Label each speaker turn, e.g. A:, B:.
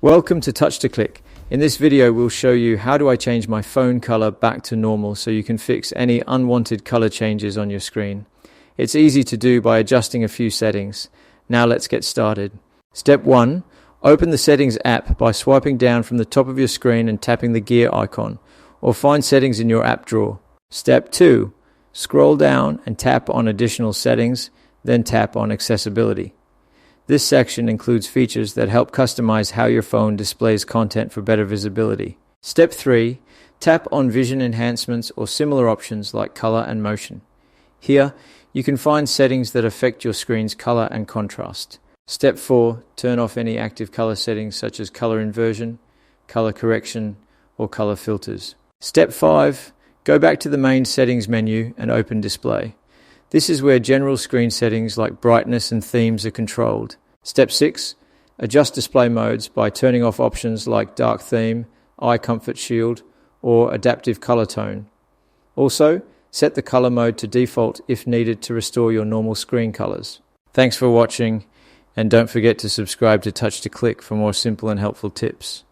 A: Welcome to Touch to Click. In this video we'll show you how do I change my phone color back to normal so you can fix any unwanted color changes on your screen. It's easy to do by adjusting a few settings. Now let's get started. Step 1. Open the Settings app by swiping down from the top of your screen and tapping the gear icon, or find Settings in your app drawer. Step 2. Scroll down and tap on Additional Settings, then tap on Accessibility. This section includes features that help customize how your phone displays content for better visibility. Step 3. Tap on Vision Enhancements or similar options like color and motion. Here, you can find settings that affect your screen's color and contrast. Step 4. Turn off any active color settings such as color inversion, color correction, or color filters. Step 5. Go back to the main settings menu and open Display. This is where general screen settings like brightness and themes are controlled. Step 6. Adjust display modes by turning off options like dark theme, eye comfort shield, or adaptive color tone. Also, set the color mode to default if needed to restore your normal screen colors. Thanks for watching, and don't forget to subscribe to Touch to Click for more simple and helpful tips.